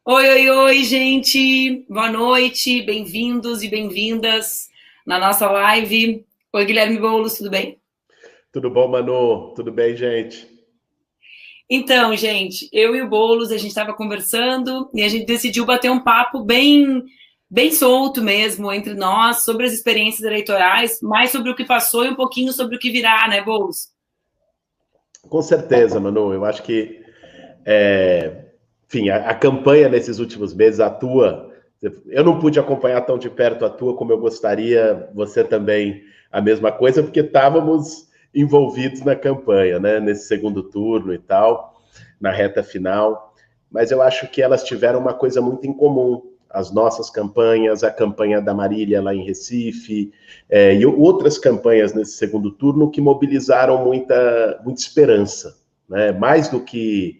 Oi, oi, oi, gente! Boa noite, bem-vindos e bem-vindas na nossa live. Oi, Guilherme Boulos, tudo bem? Tudo bom, Manu? Tudo bem, gente? Então, gente, eu e o Boulos, a gente estava conversando e a gente decidiu bater um papo bem solto mesmo entre nós sobre as experiências eleitorais, mais sobre o que passou e um pouquinho sobre o que virá, né, Boulos? Com certeza, Manu. Eu acho que, enfim, a campanha nesses últimos meses, a tua, eu não pude acompanhar tão de perto a tua como eu gostaria, você também a mesma coisa, porque estávamos envolvidos na campanha, né? Nesse segundo turno e tal, na reta final. Mas eu acho que elas tiveram uma coisa muito em comum. As nossas campanhas, a campanha da Marília lá em Recife, e outras campanhas nesse segundo turno que mobilizaram muita esperança, né? Mais do que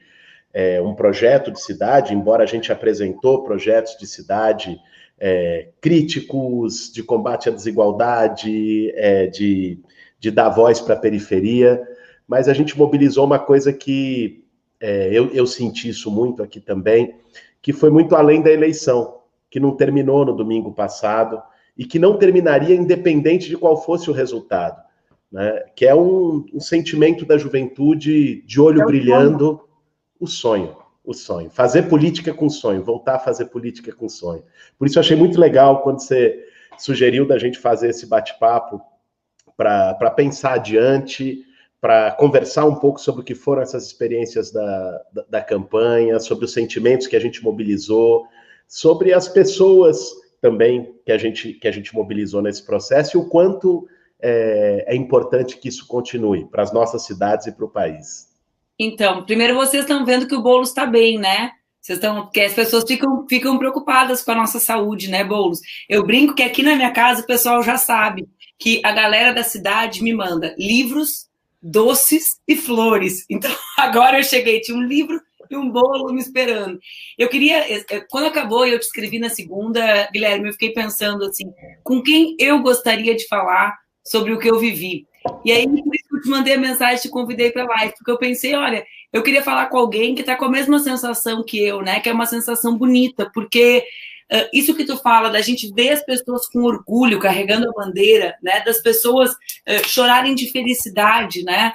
um projeto de cidade, embora a gente apresentou projetos de cidade críticos, de combate à desigualdade, de dar voz para a periferia, mas a gente mobilizou uma coisa que eu senti isso muito aqui também, que foi muito além da eleição, que não terminou no domingo passado e que não terminaria independente de qual fosse o resultado, né? Que é um sentimento da juventude de olho É o sonho. brilhando, o sonho, o sonho. Fazer política com sonho, voltar a fazer política com sonho. Por isso eu achei muito legal quando você sugeriu da gente fazer esse bate-papo para pensar adiante, para conversar um pouco sobre o que foram essas experiências da campanha, sobre os sentimentos que a gente mobilizou, sobre as pessoas também que a gente mobilizou nesse processo e o quanto é importante que isso continue para as nossas cidades e para o país. Então, primeiro vocês estão vendo que o Boulos está bem, né? Vocês estão, porque as pessoas ficam preocupadas com a nossa saúde, né, Boulos? Eu brinco que aqui na minha casa o pessoal já sabe que a galera da cidade me manda livros, doces e flores. Então, agora eu cheguei, tinha um livro e um bolo me esperando. Eu queria, quando acabou e eu te escrevi na segunda, Guilherme, eu fiquei pensando assim, com quem eu gostaria de falar sobre o que eu vivi. E aí, por isso que eu te mandei a mensagem, te convidei para a live, porque eu pensei, olha, eu queria falar com alguém que está com a mesma sensação que eu, né? Que é uma sensação bonita, porque isso que tu fala, da gente ver as pessoas com orgulho, carregando a bandeira, né? Das pessoas chorarem de felicidade, né?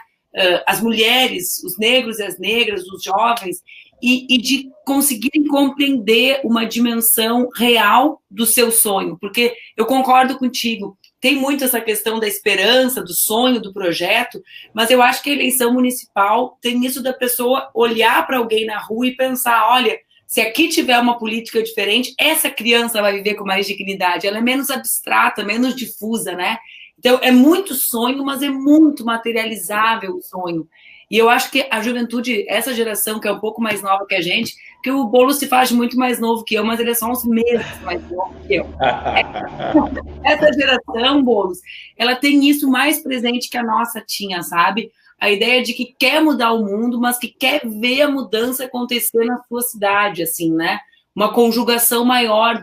As mulheres, os negros e as negras, os jovens, e de conseguirem compreender uma dimensão real do seu sonho, porque eu concordo contigo, tem muito essa questão da esperança, do sonho, do projeto, mas eu acho que a eleição municipal tem isso da pessoa olhar para alguém na rua e pensar, olha, se aqui tiver uma política diferente, essa criança vai viver com mais dignidade, ela é menos abstrata, menos difusa, né? Então, é muito sonho, mas é muito materializável o sonho. E eu acho que a juventude, essa geração que é um pouco mais nova que a gente, que o Boulos se faz muito mais novo que eu, mas ele é só uns meses mais novo que eu. Essa geração, Boulos, ela tem isso mais presente que a nossa tinha, sabe? A ideia de que quer mudar o mundo, mas que quer ver a mudança acontecer na sua cidade, assim, né? Uma conjugação maior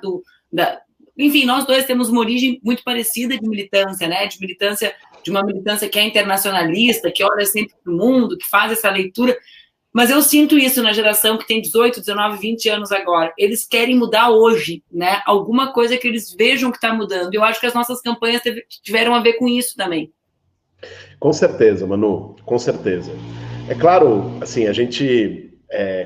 enfim, nós dois temos uma origem muito parecida de militância, né? De uma militância que é internacionalista, que olha sempre para o mundo, que faz essa leitura. Mas eu sinto isso na geração que tem 18, 19, 20 anos agora. Eles querem mudar hoje, né? Alguma coisa que eles vejam que está mudando. Eu acho que as nossas campanhas tiveram a ver com isso também. Com certeza, Manu, com certeza. É claro, assim,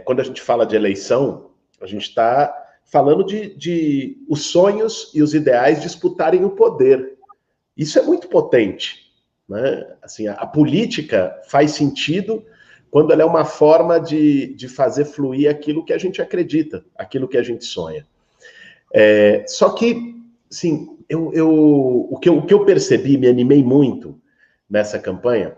quando a gente fala de eleição, a gente está falando de os sonhos e os ideais disputarem o poder. Isso é muito potente, né? Assim, a política faz sentido quando ela é uma forma de fazer fluir aquilo que a gente acredita, aquilo que a gente sonha. Só que, assim, o que eu percebi, me animei muito nessa campanha,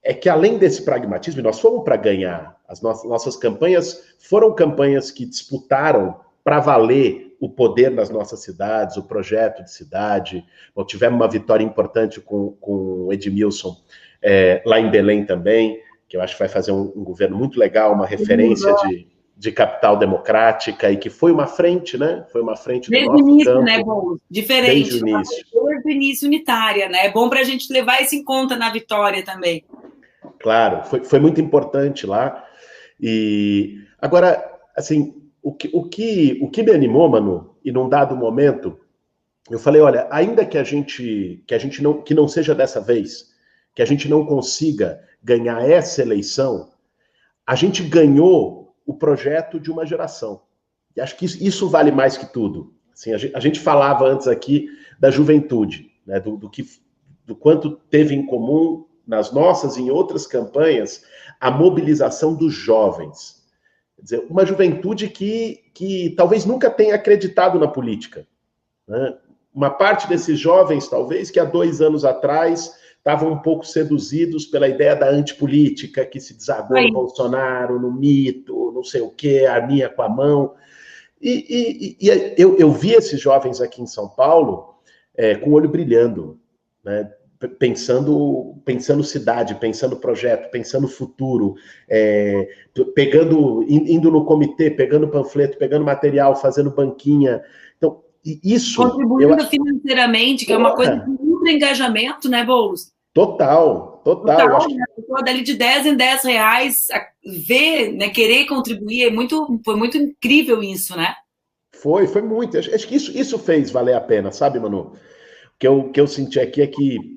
é que além desse pragmatismo, e nós fomos para ganhar, as nossas campanhas foram campanhas que disputaram para valer o poder nas nossas cidades, o projeto de cidade. Bom, tivemos uma vitória importante com o Edmilson lá em Belém também, que eu acho que vai fazer um governo muito legal, uma referência de capital democrática e que foi uma frente, né? Foi uma frente do Desde o nosso início, né, campo, bom? desde o Diferente. início. Desde o início unitária, né? É bom para a gente levar isso em conta na vitória também. Claro, foi muito importante lá. E agora, assim, o que me animou, Manu, e num dado momento, eu falei, olha, ainda que que não seja dessa vez, que a gente não consiga ganhar essa eleição, a gente ganhou o projeto de uma geração. E acho que isso vale mais que tudo. Assim, a gente falava antes aqui da juventude, né, do quanto teve em comum nas nossas e em outras campanhas a mobilização dos jovens. Quer dizer, uma juventude que talvez nunca tenha acreditado na política, né? Uma parte desses jovens, talvez, que há 2 anos atrás estavam um pouco seduzidos pela ideia da antipolítica, que se desagou no Bolsonaro, no mito, não sei o quê, a arminha com a mão. E eu vi esses jovens aqui em São Paulo com o olho brilhando, né? Pensando cidade, pensando projeto, pensando futuro, indo no comitê, pegando panfleto, pegando material, fazendo banquinha. Então, isso... Contribuindo financeiramente, que é uma coisa de muito engajamento, né, Boulos? Total. Né? Dali de 10 em 10 reais, ver, né, querer contribuir, foi muito incrível isso, né? Foi muito. Acho que isso fez valer a pena, sabe, Manu? O que eu senti aqui é que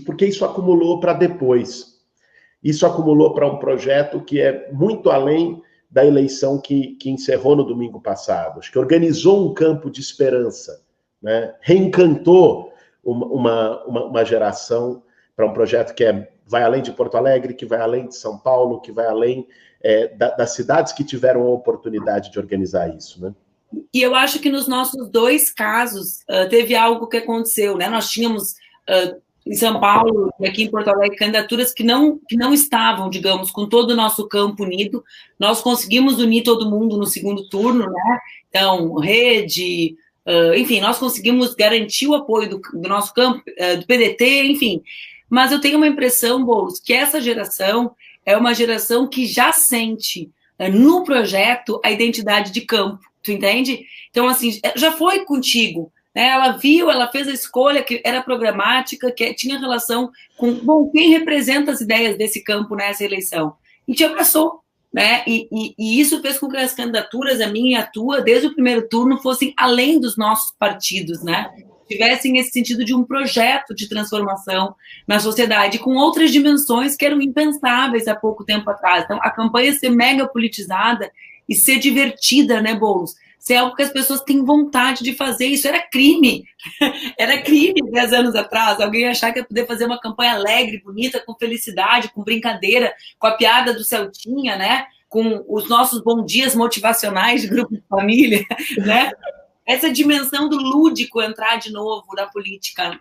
porque isso acumulou para depois. Isso acumulou para um projeto que é muito além da eleição que encerrou no domingo passado. Acho que organizou um campo de esperança, né? Reencantou uma geração para um projeto que vai além de Porto Alegre, que vai além de São Paulo, que vai além das cidades que tiveram a oportunidade de organizar isso, né? E eu acho que nos nossos 2 casos teve algo que aconteceu, né? Nós tínhamos em São Paulo e aqui em Porto Alegre candidaturas que não estavam, digamos, com todo o nosso campo unido. Nós conseguimos unir todo mundo no segundo turno, né? Então, Rede, enfim, nós conseguimos garantir o apoio do nosso campo, do PDT, enfim. Mas eu tenho uma impressão, Boulos, que essa geração é uma geração que já sente no projeto a identidade de campo. Tu entende? Então, assim, já foi contigo, né? Ela viu, ela fez a escolha que era programática, que tinha relação com, bom, quem representa as ideias desse campo nessa eleição? E te abraçou, né? E isso fez com que as candidaturas, a minha e a tua, desde o primeiro turno, fossem além dos nossos partidos, né? Tivessem esse sentido de um projeto de transformação na sociedade, com outras dimensões que eram impensáveis há pouco tempo atrás. Então, a campanha ser mega politizada e ser divertida, né, Boulos? Ser algo que as pessoas têm vontade de fazer. Isso era crime. Era crime 10 anos atrás. Alguém achar que ia poder fazer uma campanha alegre, bonita, com felicidade, com brincadeira, com a piada do Celtinha, né? Com os nossos bom dias motivacionais de grupo de família, né? Essa dimensão do lúdico entrar de novo na política.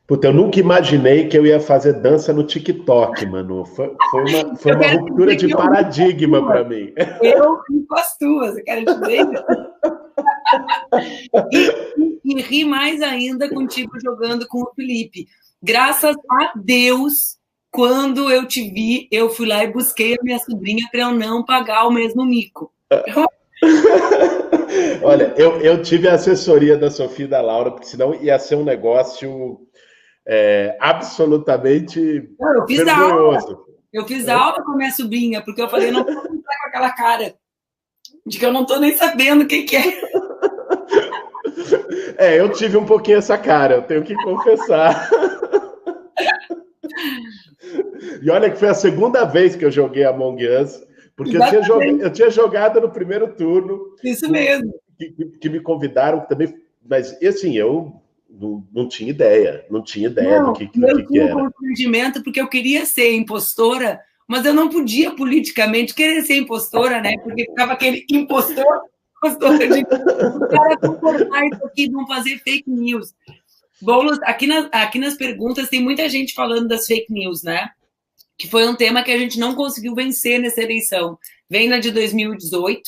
Puta, eu nunca imaginei que eu ia fazer dança no TikTok, Manu. Foi uma ruptura de paradigma para mim. Eu com as tuas, eu quero dizer. E ri mais ainda contigo jogando com o Felipe. Graças a Deus, quando eu te vi, eu fui lá e busquei a minha sobrinha para eu não pagar o mesmo mico. Olha, eu tive a assessoria da Sofia e da Laura, porque senão ia ser um negócio absolutamente vergonhoso. Eu fiz aula com a minha sobrinha, porque eu falei, não posso entrar com aquela cara de que eu não estou nem sabendo o que é. Eu tive um pouquinho essa cara, eu tenho que confessar. E olha que foi a segunda vez que eu joguei Among Us, porque eu tinha jogado no primeiro turno. Isso mesmo. Que me convidaram também, mas assim, eu não tinha ideia do que era. Eu tinha um constrangimento porque eu queria ser impostora, mas eu não podia politicamente querer ser impostora, né? Porque ficava aquele impostora de o cara concordar isso aqui, vão fazer fake news. Boulos, aqui nas perguntas tem muita gente falando das fake news, né? Que foi um tema que a gente não conseguiu vencer nessa eleição. Vem na de 2018.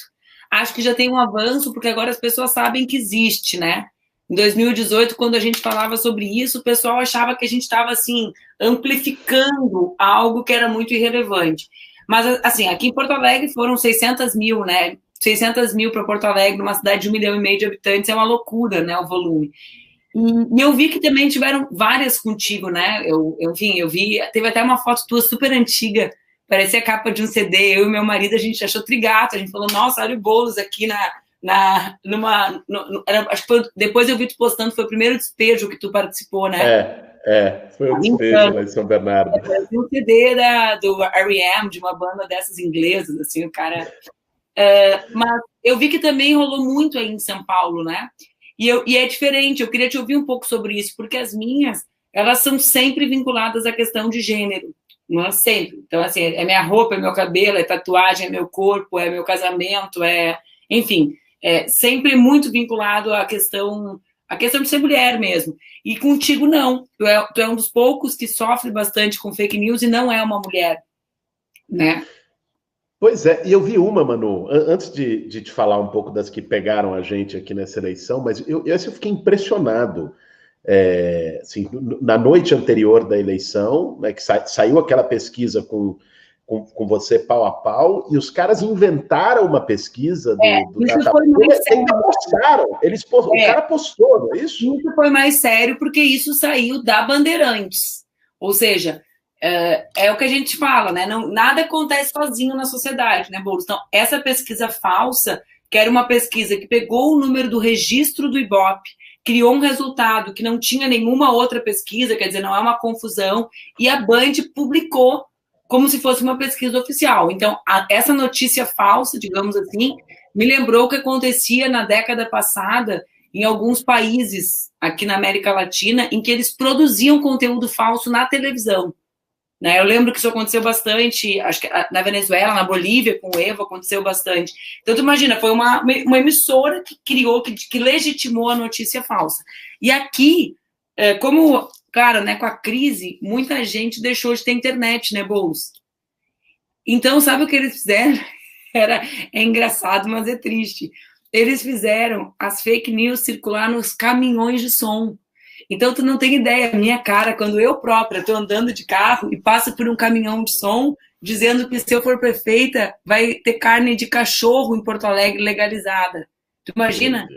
Acho que já tem um avanço, porque agora as pessoas sabem que existe, né? Em 2018, quando a gente falava sobre isso, o pessoal achava que a gente estava, assim, amplificando algo que era muito irrelevante. Mas, assim, aqui em Porto Alegre foram 600 mil, né? 600 mil para Porto Alegre, uma cidade de 1,5 milhão de habitantes, é uma loucura, né, o volume. E eu vi que também tiveram várias contigo, né? Enfim, eu vi, teve até uma foto tua super antiga, parecia a capa de um CD. Eu e meu marido, a gente achou trigato, a gente falou, nossa, olha o Boulos aqui acho que foi, depois eu vi tu postando, foi o primeiro despejo que tu participou, né? Foi o despejo lá em São Bernardo. Parecia um CD do R.E.M., de uma banda dessas inglesas, assim, o cara... mas eu vi que também rolou muito aí em São Paulo, né? E é diferente, eu queria te ouvir um pouco sobre isso, porque as minhas, elas são sempre vinculadas à questão de gênero, não é sempre. Então, assim, é minha roupa, é meu cabelo, é tatuagem, é meu corpo, é meu casamento, enfim, é sempre muito vinculado à questão de ser mulher mesmo. E contigo, não. Tu é um dos poucos que sofre bastante com fake news e não é uma mulher, né? Pois é, e eu vi uma, Manu, antes de te falar um pouco das que pegaram a gente aqui nessa eleição, mas eu fiquei impressionado. Assim, na noite anterior da eleição, né, que saiu aquela pesquisa com você pau a pau, e os caras inventaram uma pesquisa do Datafolha, o cara postou, não é isso? Isso foi mais sério, porque isso saiu da Bandeirantes. Ou seja, é o que a gente fala, né? Não, nada acontece sozinho na sociedade, né, Boulos? Então, essa pesquisa falsa, que era uma pesquisa que pegou o número do registro do Ibope, criou um resultado que não tinha nenhuma outra pesquisa, quer dizer, não é uma confusão, e a Band publicou como se fosse uma pesquisa oficial. Então, essa notícia falsa, digamos assim, me lembrou o que acontecia na década passada em alguns países aqui na América Latina, em que eles produziam conteúdo falso na televisão. Né? Eu lembro que isso aconteceu bastante, acho que na Venezuela, na Bolívia, com o Evo, aconteceu bastante. Então, tu imagina, foi uma emissora que criou, que legitimou a notícia falsa. E aqui, como, cara, né, com a crise, muita gente deixou de ter internet, né, Boulos? Então, sabe o que eles fizeram? É engraçado, mas é triste. Eles fizeram as fake news circular nos caminhões de som. Então, tu não tem ideia, a minha cara, quando eu própria estou andando de carro e passo por um caminhão de som, dizendo que se eu for prefeita, vai ter carne de cachorro em Porto Alegre legalizada. Tu imagina?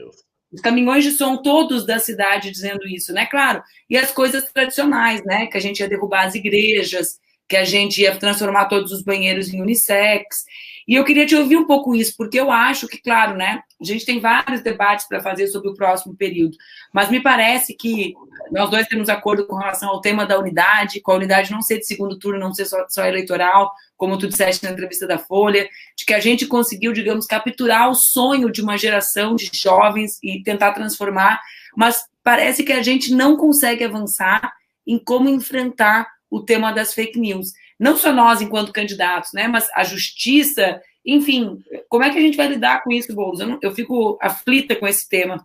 Os caminhões de som todos da cidade dizendo isso, né? Claro. E as coisas tradicionais, né? Que a gente ia derrubar as igrejas, que a gente ia transformar todos os banheiros em unissex. E eu queria te ouvir um pouco isso, porque eu acho que, claro, né, a gente tem vários debates para fazer sobre o próximo período, mas me parece que nós dois temos acordo com relação ao tema da unidade, com a unidade não ser de segundo turno, não ser só eleitoral, como tu disseste na entrevista da Folha, de que a gente conseguiu, digamos, capturar o sonho de uma geração de jovens e tentar transformar, mas parece que a gente não consegue avançar em como enfrentar o tema das fake news. Não só nós, enquanto candidatos, né, mas a justiça, enfim, como é que a gente vai lidar com isso, Boulos? Eu fico aflita com esse tema.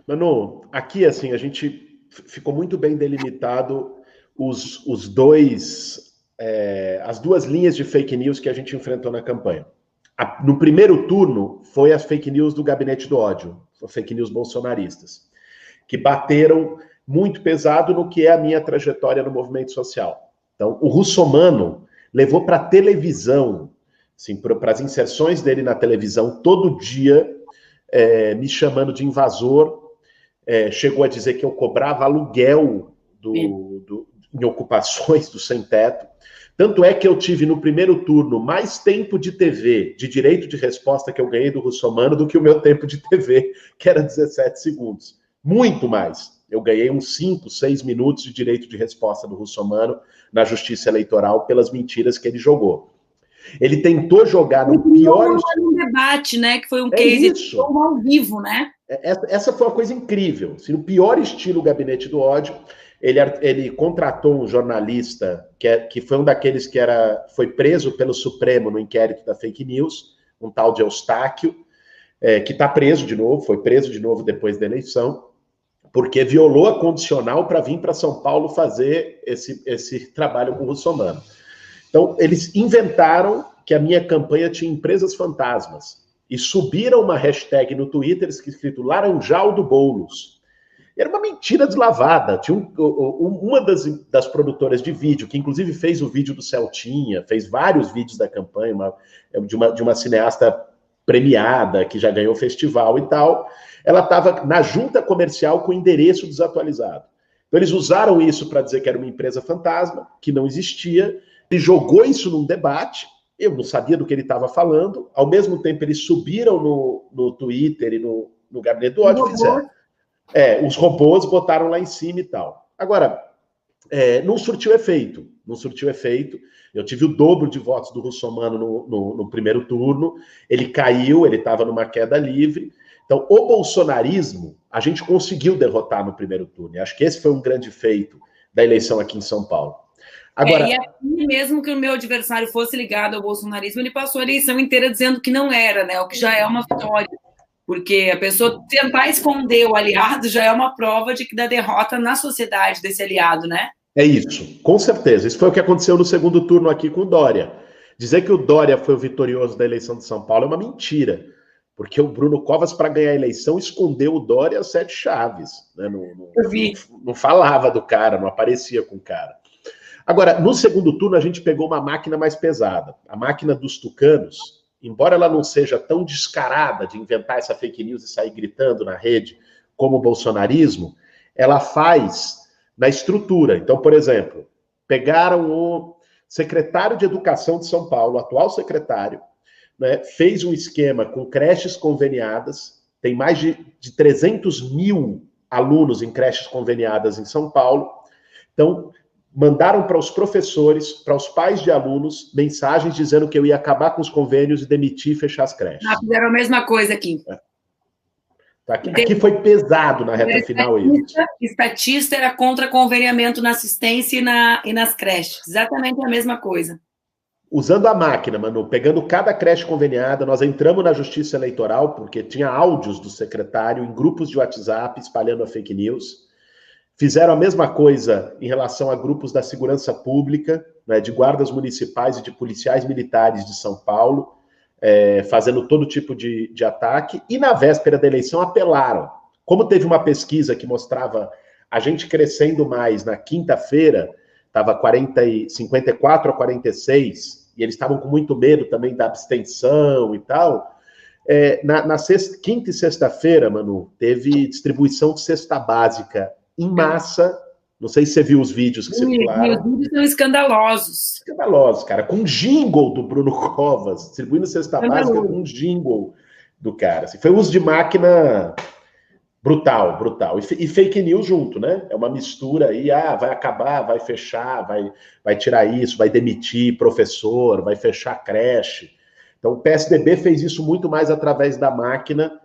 Manu, aqui, assim, a gente ficou muito bem delimitado os dois, as duas linhas de fake news que a gente enfrentou na campanha. No primeiro turno, foi as fake news do Gabinete do Ódio, as fake news bolsonaristas, que bateram muito pesado no que é a minha trajetória no movimento social. Então, o Russomano levou para a televisão, assim, para as inserções dele na televisão, todo dia, me chamando de invasor, chegou a dizer que eu cobrava aluguel em ocupações do sem-teto. Tanto é que eu tive, no primeiro turno, mais tempo de TV, de direito de resposta que eu ganhei do Russomano, do que o meu tempo de TV, que era 17 segundos. Muito mais. Eu ganhei uns 5, 6 minutos de direito de resposta do Russomano na Justiça Eleitoral pelas mentiras que ele jogou. Ele tentou jogar no pior... um debate, né? Que foi um case ao vivo, né? Essa foi uma coisa incrível. Se no pior estilo Gabinete do Ódio, ele contratou um jornalista que foi um daqueles que foi preso pelo Supremo no inquérito da fake news, um tal de Eustáquio, que está preso de novo, foi preso de novo depois da eleição, porque violou a condicional para vir para São Paulo fazer esse trabalho com o Russomano. Então, eles inventaram que a minha campanha tinha empresas fantasmas e subiram uma hashtag no Twitter escrito Laranjal do Boulos. Era uma mentira deslavada. Tinha uma das produtoras de vídeo, que inclusive fez o vídeo do Celtinha, fez vários vídeos da campanha, de uma cineasta premiada, que já ganhou festival e tal, ela estava na junta comercial com o endereço desatualizado. Então, eles usaram isso para dizer que era uma empresa fantasma, que não existia, Ele jogou isso num debate, eu não sabia do que ele estava falando, ao mesmo tempo eles subiram no Twitter e no Gabinete do Ódio, fizeram. Os robôs botaram lá em cima e tal. Agora, não surtiu efeito. Não surtiu efeito. Eu tive o dobro de votos do Russomano no primeiro turno. Ele caiu, ele estava numa queda livre. Então, o bolsonarismo, a gente conseguiu derrotar no primeiro turno. E acho que esse foi um grande feito da eleição aqui em São Paulo. Agora, e aqui, mesmo que o meu adversário fosse ligado ao bolsonarismo, ele passou a eleição inteira dizendo que não era, né? O que já é uma vitória. Porque a pessoa tentar esconder o aliado já é uma prova da derrota na sociedade desse aliado, né? É isso, com certeza. Isso foi o que aconteceu no segundo turno aqui com o Dória. Dizer que o Dória foi o vitorioso da eleição de São Paulo é uma mentira. Porque o Bruno Covas, para ganhar a eleição, escondeu o Dória às 7 chaves. Né? Não falava do cara, não aparecia com o cara. Agora, no segundo turno, a gente pegou uma máquina mais pesada. A máquina dos tucanos. Embora ela não seja tão descarada de inventar essa fake news e sair gritando na rede como o bolsonarismo, ela faz na estrutura. Então, por exemplo, pegaram o secretário de Educação de São Paulo, o atual secretário, né, fez um esquema com creches conveniadas, tem mais de 300 mil alunos em creches conveniadas em São Paulo. Então, mandaram para os professores, para os pais de alunos, mensagens dizendo que eu ia acabar com os convênios e demitir e fechar as creches. Fizeram a mesma coisa aqui. Aqui foi pesado na reta final. Estatista era contra conveniamento na assistência e nas creches. Exatamente a mesma coisa. Usando a máquina, Manu, pegando cada creche conveniada, nós entramos na Justiça Eleitoral, porque tinha áudios do secretário em grupos de WhatsApp espalhando a fake news. Fizeram a mesma coisa em relação a grupos da segurança pública, né, de guardas municipais e de policiais militares de São Paulo, fazendo todo tipo de ataque. E na véspera da eleição apelaram. Como teve uma pesquisa que mostrava a gente crescendo mais na quinta-feira, estava 54 a 46, e eles estavam com muito medo também da abstenção e tal. Na quinta e sexta-feira, Manu, teve distribuição de cesta básica em massa. Não sei se você viu os vídeos que circularam. Os vídeos são escandalosos. Escandalosos, cara. Com jingle do Bruno Covas, distribuindo cesta básica com jingle do cara. Assim, foi uso de máquina brutal, brutal. E fake news junto, né? É uma mistura aí, vai acabar, vai fechar, vai tirar isso, vai demitir professor, vai fechar creche. Então o PSDB fez isso muito mais através da máquina,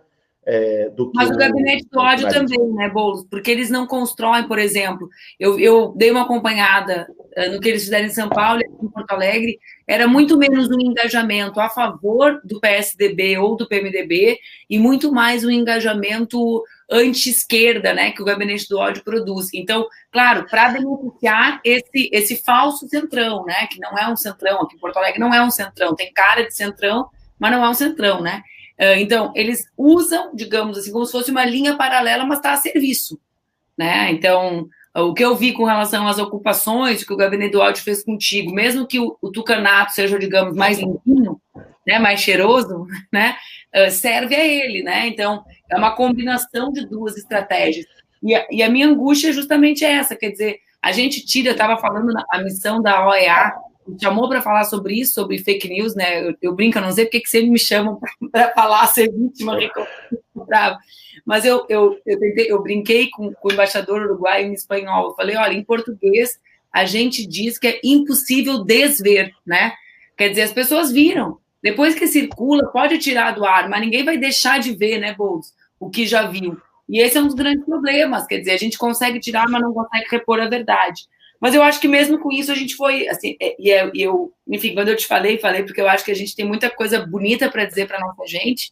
do que. Mas o Gabinete do Ódio também, né, Boulos? Porque eles não constroem, por exemplo, eu dei uma acompanhada no que eles fizeram em São Paulo e em Porto Alegre, era muito menos um engajamento a favor do PSDB ou do PMDB e muito mais um engajamento anti-esquerda, né, que o Gabinete do Ódio produz. Então, claro, para beneficiar esse falso centrão, né, que não é um centrão, aqui em Porto Alegre não é um centrão, tem cara de centrão, mas não é um centrão, né? Então, eles usam, digamos assim, como se fosse uma linha paralela, mas está a serviço, né? Então, o que eu vi com relação às ocupações que o Gabinete do Ódio fez contigo, mesmo que o tucanato seja, digamos, mais limpinho, né, mais cheiroso, né, serve a ele, né? Então, é uma combinação de duas estratégias. E a minha angústia é justamente essa, quer dizer, a gente tira, eu estava falando a missão da OEA, me chamou para falar sobre isso, sobre fake news, né? Eu brinco, eu não sei porque que sempre me chamam para falar, ser vítima, brava. Mas eu brinquei com o embaixador uruguaio em espanhol. Eu falei, olha, em português a gente diz que é impossível desver, né? Quer dizer, as pessoas viram. Depois que circula, pode tirar do ar, mas ninguém vai deixar de ver, né, Boulos, o que já viu. E esse é um dos grandes problemas. Quer dizer, a gente consegue tirar, mas não consegue repor a verdade. Mas eu acho que mesmo com isso a gente foi, assim, enfim, quando eu te falei porque eu acho que a gente tem muita coisa bonita para dizer para nossa gente,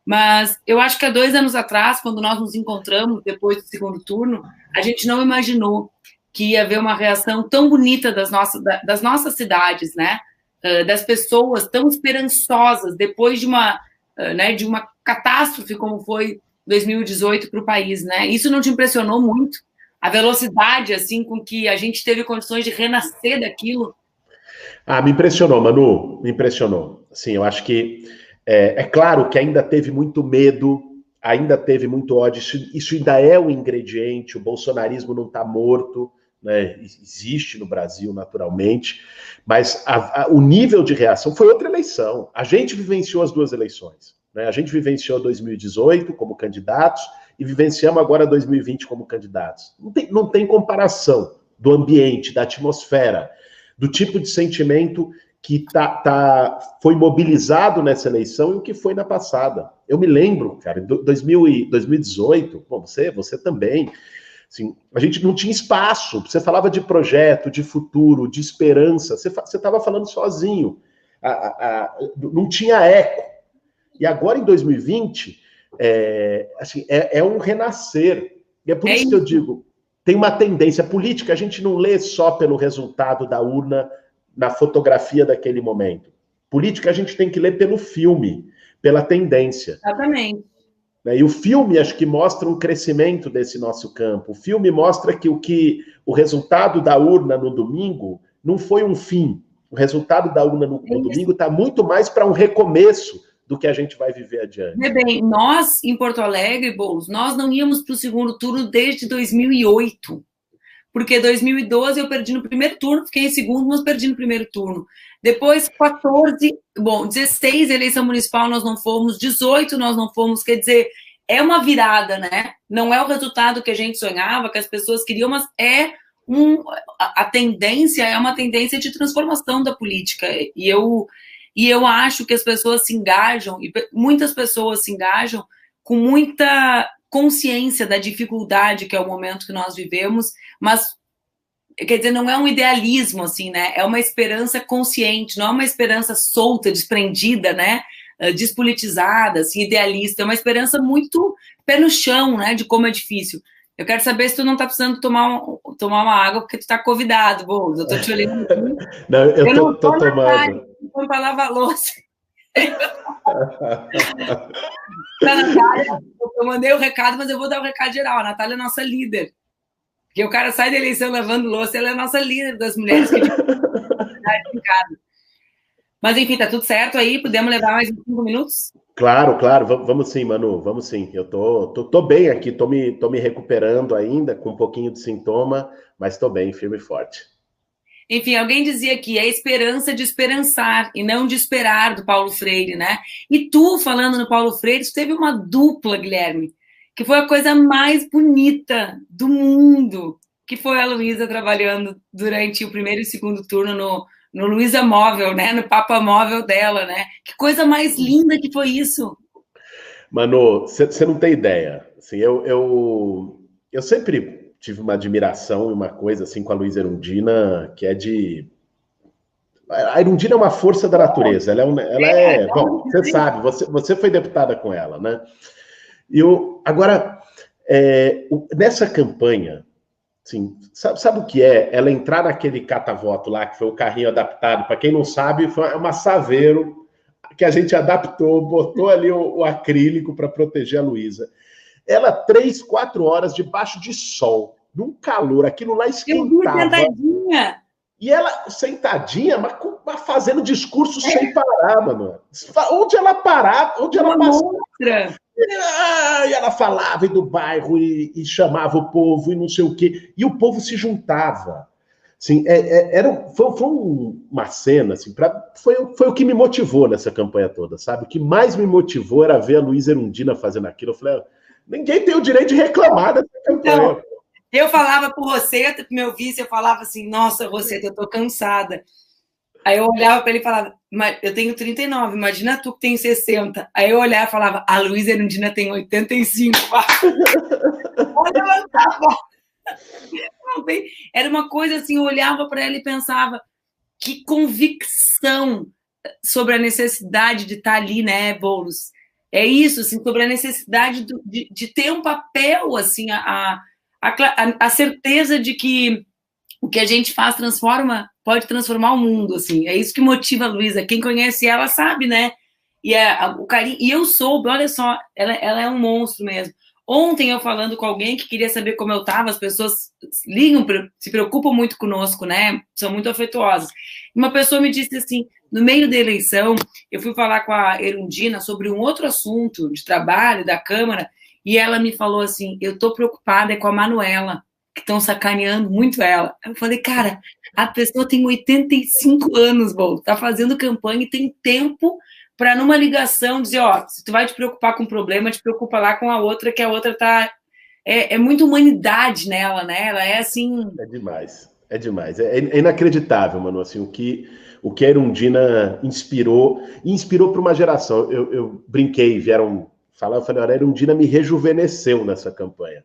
mas eu acho que há 2 anos atrás, quando nós nos encontramos depois do segundo turno, a gente não imaginou que ia haver uma reação tão bonita das nossas cidades, né? Das pessoas tão esperançosas depois de uma catástrofe como foi 2018 para o país, né? Isso não te impressionou muito? A velocidade, assim, com que a gente teve condições de renascer daquilo? Me impressionou, Manu, me impressionou. Assim, eu acho que é claro que ainda teve muito medo, ainda teve muito ódio, isso ainda é um ingrediente, o bolsonarismo não está morto, né? Existe no Brasil, naturalmente, mas o nível de reação foi outra eleição. A gente vivenciou as duas eleições, né? A gente vivenciou 2018 como candidatos e vivenciamos agora 2020 como candidatos. Não tem comparação do ambiente, da atmosfera, do tipo de sentimento que foi mobilizado nessa eleição e o que foi na passada. Eu me lembro, cara, em 2018, bom, você também, assim, a gente não tinha espaço, você falava de projeto, de futuro, de esperança, você estava falando sozinho, não tinha eco. E agora, em 2020, assim, é um renascer. E é por isso que eu digo, tem uma tendência política, a gente não lê só pelo resultado da urna, na fotografia daquele momento. Política a gente tem que ler pelo filme, pela tendência. Exatamente. E o filme, acho que mostra um crescimento desse nosso campo. O filme mostra que o resultado da urna no domingo não foi um fim. O resultado da urna no domingo está muito mais para um recomeço do que a gente vai viver adiante. Bem, nós, em Porto Alegre, Boulos, nós não íamos para o segundo turno desde 2008. Porque 2012 eu perdi no primeiro turno, fiquei em segundo, mas perdi no primeiro turno. Depois, 16 eleição municipal nós não fomos, 18 nós não fomos, quer dizer, é uma virada, né? Não é o resultado que a gente sonhava, que as pessoas queriam, mas a tendência é uma tendência de transformação da política. E eu acho que as pessoas se engajam, e muitas pessoas se engajam com muita consciência da dificuldade que é o momento que nós vivemos, mas, quer dizer, não é um idealismo, assim, né? É uma esperança consciente, não é uma esperança solta, desprendida, né? Despolitizada, assim, idealista. É uma esperança muito pé no chão, né? De como é difícil. Eu quero saber se tu não tá precisando tomar uma água porque tu tá convidado, Boulos. Eu tô te olhando aqui. Não, eu tô tomando. Vou para lavar a louça. Natália, eu mandei o recado, mas eu vou dar o recado geral. A Natália é nossa líder. Porque o cara sai da eleição lavando louça, ela é a nossa líder das mulheres que em casa. Mas enfim, tá tudo certo aí? Podemos levar mais 5 minutos? Claro. Vamos sim, Manu, vamos sim. Eu tô bem aqui, tô me recuperando ainda, com um pouquinho de sintoma, mas tô bem, firme e forte. Enfim, alguém dizia aqui, é a esperança de esperançar e não de esperar, do Paulo Freire, né? E tu, falando no Paulo Freire, tu teve uma dupla, Guilherme, que foi a coisa mais bonita do mundo, que foi a Luísa trabalhando durante o primeiro e segundo turno no Luísa Móvel, né? No Papa Móvel dela, né? Que coisa mais linda que foi isso. Manu, você não tem ideia. Assim, eu sempre tive uma admiração e uma coisa assim com a Luísa Erundina, que é de... A Erundina é uma força da natureza. Bom, você sabe, você foi deputada com ela, né? Agora, nessa campanha, assim, sabe o que é? Ela entrar naquele catavoto lá, que foi o carrinho adaptado. Para quem não sabe, foi uma Saveiro que a gente adaptou, botou ali o acrílico para proteger a Luísa. Ela, 3, 4 horas debaixo de sol, num calor, aquilo lá esquentava. Sentadinha. E ela sentadinha, mas fazendo discurso sem parar, mano. Onde ela parava, onde ela passava. E ela falava do bairro e chamava o povo e não sei o quê. E o povo se juntava. Assim, foi uma cena, assim, foi o que me motivou nessa campanha toda, sabe? O que mais me motivou era ver a Luísa Erundina fazendo aquilo. Eu falei, ninguém tem o direito de reclamar dessa campanha. Então, eu falava pro Rosseto, pro meu vice, eu falava assim, nossa, Rosseto, eu tô cansada. Aí eu olhava para ele e falava, eu tenho 39, imagina tu que tem 60. Aí eu olhava e falava, a Luísa Erundina tem 85. Era uma coisa assim, eu olhava para ela e pensava, que convicção sobre a necessidade de estar ali, né, Boulos? É isso, assim, sobre a necessidade de ter um papel, assim, a certeza de que o que a gente faz pode transformar o mundo, assim. É isso que motiva a Luísa. Quem conhece ela sabe, né? E o carinho. E eu soube, olha só, ela é um monstro mesmo. Ontem eu falando com alguém que queria saber como eu estava, as pessoas ligam, se preocupam muito conosco, né? São muito afetuosas. Uma pessoa me disse assim, no meio da eleição, eu fui falar com a Erundina sobre um outro assunto de trabalho da Câmara, e ela me falou assim, eu estou preocupada com a Manuela, que estão sacaneando muito ela. Eu falei, cara, a pessoa tem 85 anos, Boulos, tá fazendo campanha e tem tempo para numa ligação dizer, ó, se tu vai te preocupar com um problema, te preocupa lá com a outra, que a outra tá... É muita humanidade nela, né? Ela é assim... É demais, é demais. É inacreditável, mano, assim, o que a Erundina inspirou, e inspirou para uma geração. Eu brinquei, vieram falar, eu falei, olha, a Erundina me rejuvenesceu nessa campanha.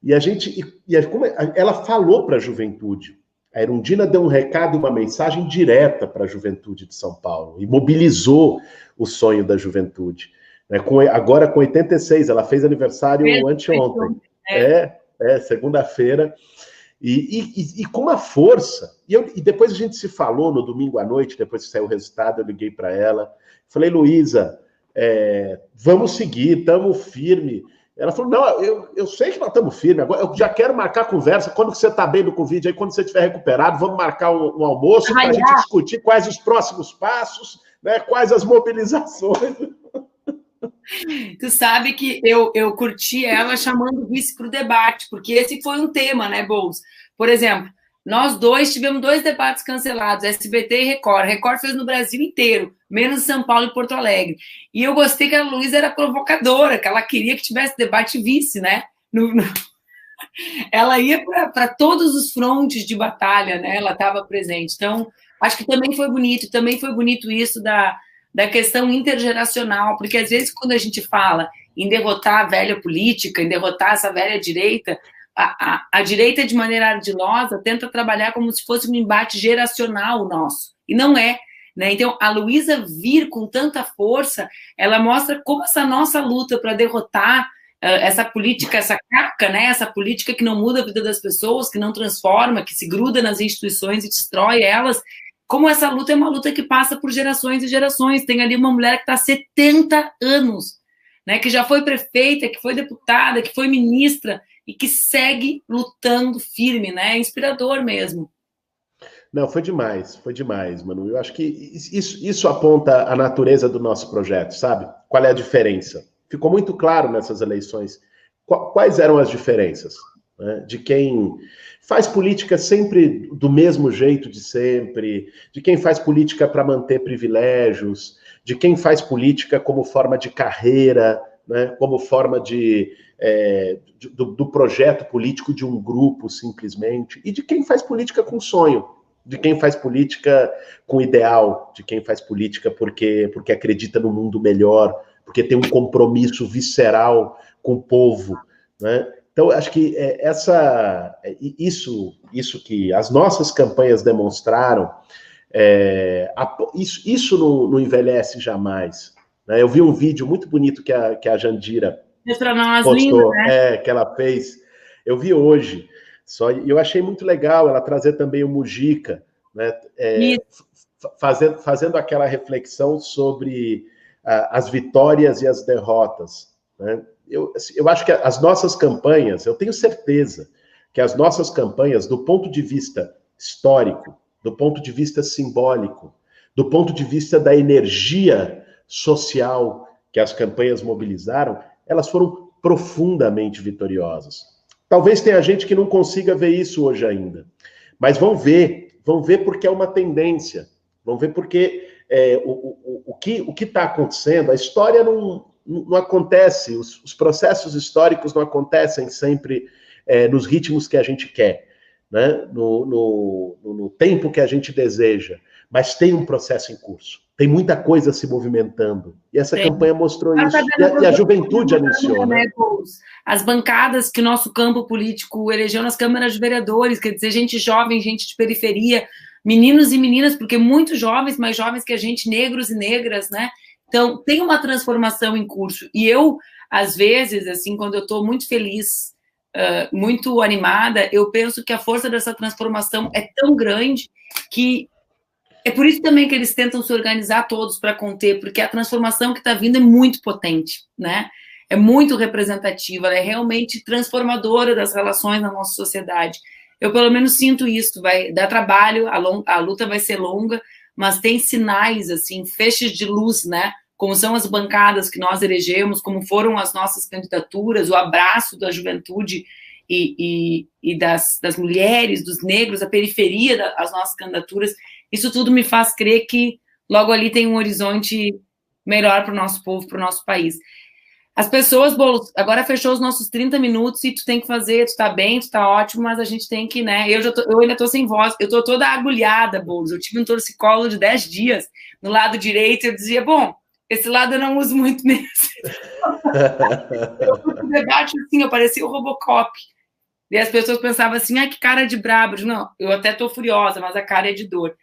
E a gente, como ela falou para a juventude, a Erundina deu um recado, uma mensagem direta para a juventude de São Paulo, e mobilizou o sonho da juventude. Né? Agora com 86, ela fez aniversário anteontem. Segunda-feira. E com uma força. E depois a gente se falou no domingo à noite, depois que saiu o resultado, eu liguei para ela. Falei, Luísa, vamos seguir, estamos firme. Ela falou, não, eu sei que nós estamos firmes, agora eu já quero marcar a conversa, quando você está bem do Covid, aí quando você estiver recuperado, vamos marcar um almoço para a gente discutir quais os próximos passos, né, quais as mobilizações. Tu sabe que eu curti ela chamando o vice para o debate, porque esse foi um tema, né, Boulos? Por exemplo, nós dois tivemos 2 debates cancelados, SBT e Record. Record fez no Brasil inteiro, menos São Paulo e Porto Alegre. E eu gostei que a Luísa era provocadora, que ela queria que tivesse debate vice, né? Ela ia para todos os frontes de batalha, né? Ela estava presente. Então, acho que também foi bonito isso da questão intergeracional, porque às vezes quando a gente fala em derrotar a velha política, em derrotar essa velha direita, a direita, de maneira ardilosa, tenta trabalhar como se fosse um embate geracional nosso, e não é. Né? Então, a Luísa vir com tanta força, ela mostra como essa nossa luta para derrotar essa política, essa caca, né? Essa política que não muda a vida das pessoas, que não transforma, que se gruda nas instituições e destrói elas, como essa luta é uma luta que passa por gerações e gerações. Tem ali uma mulher que está há 70 anos, né, que já foi prefeita, que foi deputada, que foi ministra e que segue lutando firme, né? É inspirador mesmo. Não, foi demais, Manu. Eu acho que isso aponta a natureza do nosso projeto, sabe? Qual é a diferença? Ficou muito claro nessas eleições quais eram as diferenças, né? De quem faz política sempre do mesmo jeito de sempre, de quem faz política para manter privilégios, de quem faz política como forma de carreira, né? Como forma do projeto político de um grupo, simplesmente, e de quem faz política com sonho, de quem faz política com ideal, de quem faz política porque acredita no mundo melhor, porque tem um compromisso visceral com o povo, né? Então, acho que isso que as nossas campanhas demonstraram, isso não envelhece jamais. Né? Eu vi um vídeo muito bonito que a Jandira postou, né? Que ela fez. Eu vi hoje. E eu achei muito legal ela trazer também o Mujica, né? Fazendo aquela reflexão sobre as vitórias e as derrotas. Né? Eu acho que as nossas campanhas, eu tenho certeza que as nossas campanhas, do ponto de vista histórico, do ponto de vista simbólico, do ponto de vista da energia social que as campanhas mobilizaram, elas foram profundamente vitoriosas. Talvez tenha gente que não consiga ver isso hoje ainda, mas vão ver porque é uma tendência, vão ver porque o que está acontecendo, a história não acontece, os processos históricos não acontecem sempre nos ritmos que a gente quer, né? No tempo que a gente deseja, mas tem um processo em curso, tem muita coisa se movimentando, e essa campanha mostrou isso, e a juventude anunciou, né? As bancadas que o nosso campo político elegeu nas câmaras de vereadores, quer dizer, gente jovem, gente de periferia, meninos e meninas, porque muitos jovens, mais jovens que a gente, negros e negras, né? Então, tem uma transformação em curso. E eu, às vezes, assim, quando eu estou muito feliz, muito animada, eu penso que a força dessa transformação é tão grande que é por isso também que eles tentam se organizar todos para conter, porque a transformação que está vindo é muito potente, né? É muito representativa, ela é realmente transformadora das relações na nossa sociedade. Eu, pelo menos, sinto isso. Vai dar trabalho, a luta vai ser longa, mas tem sinais, assim, feixes de luz, né? Como são as bancadas que nós elegemos, como foram as nossas candidaturas, o abraço da juventude e das mulheres, dos negros, a periferia das nossas candidaturas, isso tudo me faz crer que logo ali tem um horizonte melhor para o nosso povo, para o nosso país. As pessoas, Boulos, agora fechou os nossos 30 minutos e tu tem que fazer, tu tá bem, tu tá ótimo, mas a gente tem que, né? Eu ainda tô sem voz, eu tô toda agulhada, Boulos. Eu tive um torcicolo de 10 dias no lado direito, eu dizia, bom, esse lado eu não uso muito mesmo. Eu fui pro debate assim, eu parecia o Robocop. E as pessoas pensavam assim, que cara de brabo. Eu digo, não, eu até tô furiosa, mas a cara é de dor.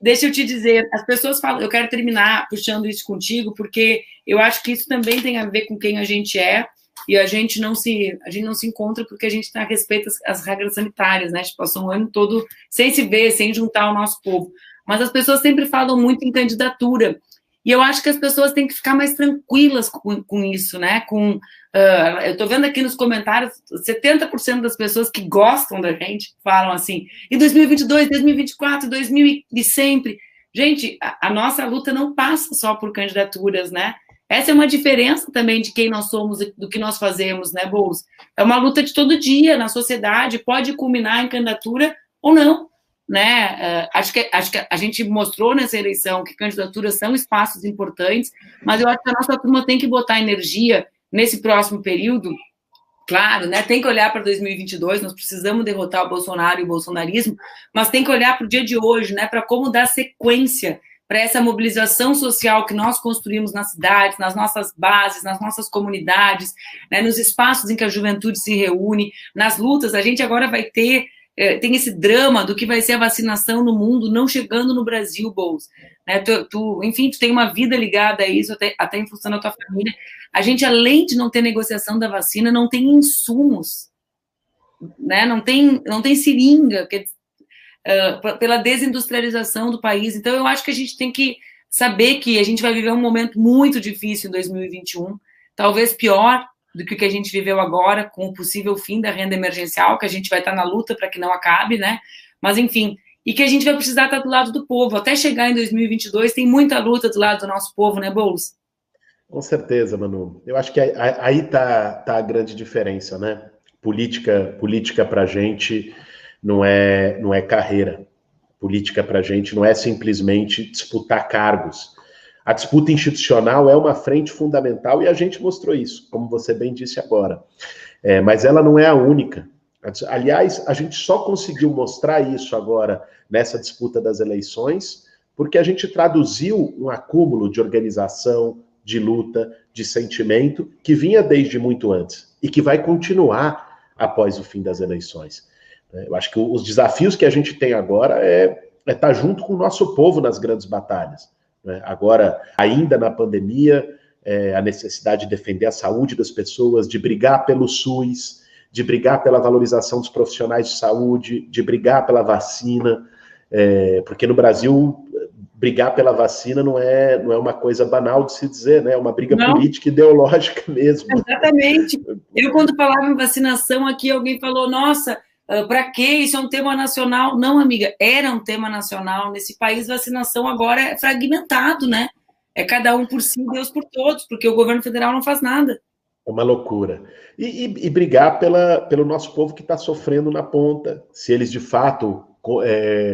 Deixa eu te dizer, as pessoas falam, eu quero terminar puxando isso contigo, porque eu acho que isso também tem a ver com quem a gente é, e a gente não se encontra porque a gente não respeita as regras sanitárias, né? A gente passou um ano todo sem se ver, sem juntar o nosso povo. Mas as pessoas sempre falam muito em candidatura, e eu acho que as pessoas têm que ficar mais tranquilas com isso, né? Eu estou vendo aqui nos comentários, 70% das pessoas que gostam da gente falam assim, em 2022, 2024, 2000 e sempre. Gente, a nossa luta não passa só por candidaturas, né? Essa é uma diferença também de quem nós somos e do que nós fazemos, né, Boulos? É uma luta de todo dia na sociedade, pode culminar em candidatura ou não, né? Acho que a gente mostrou nessa eleição que candidaturas são espaços importantes, mas eu acho que a nossa turma tem que botar energia nesse próximo período, claro, né? Tem que olhar para 2022, nós precisamos derrotar o Bolsonaro e o bolsonarismo, mas tem que olhar para o dia de hoje, né? Para como dar sequência para essa mobilização social que nós construímos nas cidades, nas nossas bases, nas nossas comunidades, né? Nos espaços em que a juventude se reúne, nas lutas. A gente agora vai ter tem esse drama do que vai ser a vacinação no mundo, não chegando no Brasil, Boulos. Né? Enfim, tu tem uma vida ligada a isso, até em função da tua família. A gente, além de não ter negociação da vacina, não tem insumos, né? Não tem seringa, pela desindustrialização do país. Então, eu acho que a gente tem que saber que a gente vai viver um momento muito difícil em 2021, talvez pior do que o que a gente viveu agora, com o possível fim da renda emergencial, que a gente vai estar na luta para que não acabe, né? Mas, enfim, e que a gente vai precisar estar do lado do povo. Até chegar em 2022, tem muita luta do lado do nosso povo, né, Boulos? Com certeza, Manu. Eu acho que aí tá a grande diferença, né? Política para a gente não é carreira. Política para a gente não é simplesmente disputar cargos. A disputa institucional é uma frente fundamental e a gente mostrou isso, como você bem disse agora. Mas ela não é a única. Aliás, a gente só conseguiu mostrar isso agora nessa disputa das eleições porque a gente traduziu um acúmulo de organização, de luta, de sentimento que vinha desde muito antes e que vai continuar após o fim das eleições. Eu acho que os desafios que a gente tem agora é estar junto com o nosso povo nas grandes batalhas. Agora, ainda na pandemia, a necessidade de defender a saúde das pessoas, de brigar pelo SUS, de brigar pela valorização dos profissionais de saúde, de brigar pela vacina, porque no Brasil, brigar pela vacina não é uma coisa banal de se dizer, né? É uma briga política e ideológica mesmo. Exatamente. Eu, quando falava em vacinação aqui, alguém falou, nossa, para que isso é um tema nacional? Não, amiga, era um tema nacional. Nesse país, vacinação agora é fragmentado, né? É cada um por si, Deus por todos, porque o governo federal não faz nada. É uma loucura. E brigar pelo nosso povo que está sofrendo na ponta. Se eles, de fato,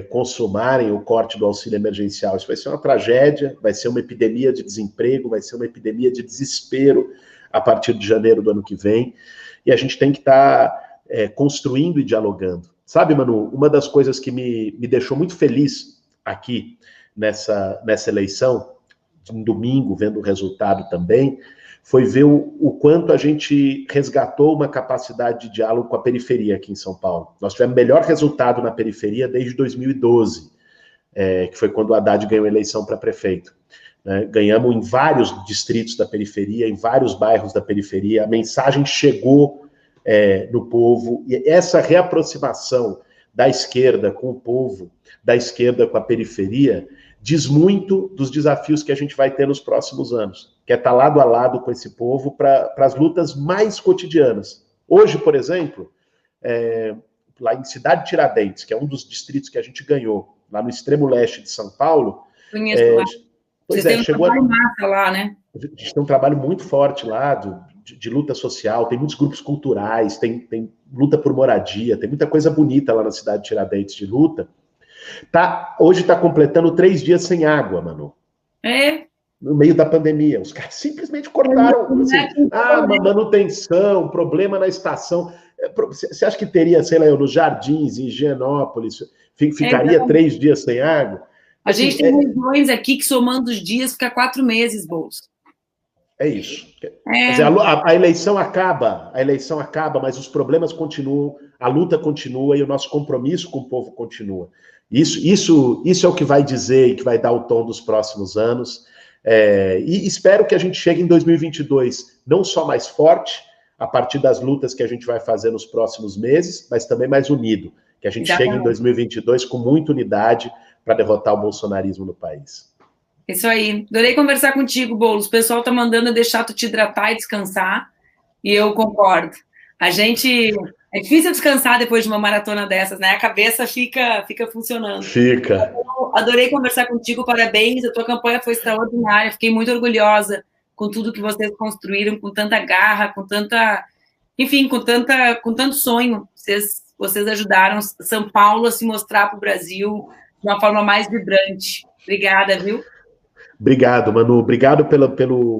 consumarem o corte do auxílio emergencial, isso vai ser uma tragédia, vai ser uma epidemia de desemprego, vai ser uma epidemia de desespero a partir de janeiro do ano que vem. E a gente tem que estar construindo e dialogando. Sabe, Manu, uma das coisas que me deixou muito feliz aqui nessa eleição, um domingo, vendo o resultado também, foi ver o quanto a gente resgatou uma capacidade de diálogo com a periferia aqui em São Paulo. Nós tivemos o melhor resultado na periferia desde 2012, que foi quando o Haddad ganhou a eleição para prefeito. Ganhamos em vários distritos da periferia, em vários bairros da periferia, a mensagem chegou no povo, e essa reaproximação da esquerda com o povo, da esquerda com a periferia, diz muito dos desafios que a gente vai ter nos próximos anos, que é estar lado a lado com esse povo para as lutas mais cotidianas. Hoje, por exemplo, lá em Cidade Tiradentes, que é um dos distritos que a gente ganhou, lá no extremo leste de São Paulo... Conheço lá. Pois Vocês têm um trabalho massa lá, né? A gente tem um trabalho muito forte lá de luta social, tem muitos grupos culturais, tem luta por moradia, tem muita coisa bonita lá na cidade de Tiradentes de luta. Hoje está completando 3 dias sem água, Manu. No meio da pandemia. Os caras simplesmente cortaram. Assim, manutenção, problema na estação. Você acha que teria, sei lá, nos Jardins, em Higienópolis, ficaria 3 dias sem água? A gente tem regiões aqui que, somando os dias, fica 4 meses, Boulos. É isso. Quer dizer, a eleição acaba, mas os problemas continuam, a luta continua e o nosso compromisso com o povo continua. Isso é o que vai dizer e que vai dar o tom dos próximos anos. E espero que a gente chegue em 2022 não só mais forte, a partir das lutas que a gente vai fazer nos próximos meses, mas também mais unido. Que a gente chegue em 2022 com muita unidade para derrotar o bolsonarismo no país. Isso aí. Adorei conversar contigo, Boulos. O pessoal tá mandando eu deixar tu te hidratar e descansar, e eu concordo. É difícil descansar depois de uma maratona dessas, né? A cabeça fica funcionando. Fica. Eu adorei conversar contigo, parabéns. A tua campanha foi extraordinária. Fiquei muito orgulhosa com tudo que vocês construíram, com tanta garra, com tanta... Enfim, com tanto sonho. Vocês ajudaram São Paulo a se mostrar para o Brasil de uma forma mais vibrante. Obrigada, viu? Obrigado, Manu. Obrigado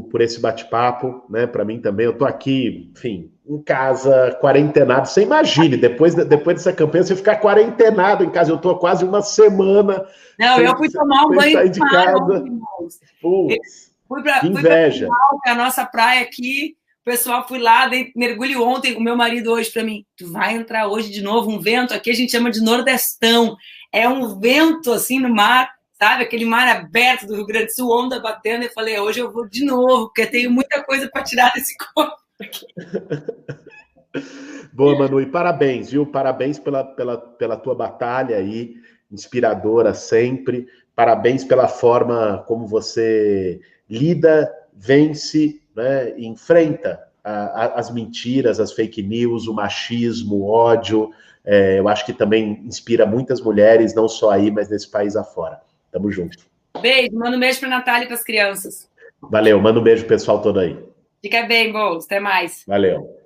por esse bate-papo, né? Para mim também. Eu tô aqui, enfim, em casa, quarentenado. Você imagine, depois dessa campanha, você ficar quarentenado em casa. Eu tô há quase uma semana. Não, eu fui tomar um banho sair de casa. Fui para a nossa praia aqui. O pessoal fui lá, mergulho ontem com meu marido hoje para mim. Tu vai entrar hoje de novo, um vento, aqui a gente chama de nordestão. É um vento assim no mar, sabe? Aquele mar aberto do Rio Grande do Sul, onda batendo. Eu falei, hoje eu vou de novo, porque tenho muita coisa para tirar desse corpo aqui. Boa, Manu, e parabéns, viu? Parabéns pela tua batalha aí, inspiradora sempre. Parabéns pela forma como você lida, vence, né, e enfrenta as mentiras, as fake news, o machismo, o ódio. Eu acho que também inspira muitas mulheres, não só aí, mas nesse país afora. Tamo junto. Beijo, manda um beijo pra Natália e pras crianças. Valeu, manda um beijo pro pessoal todo aí. Fica bem, Boulos. Até mais. Valeu.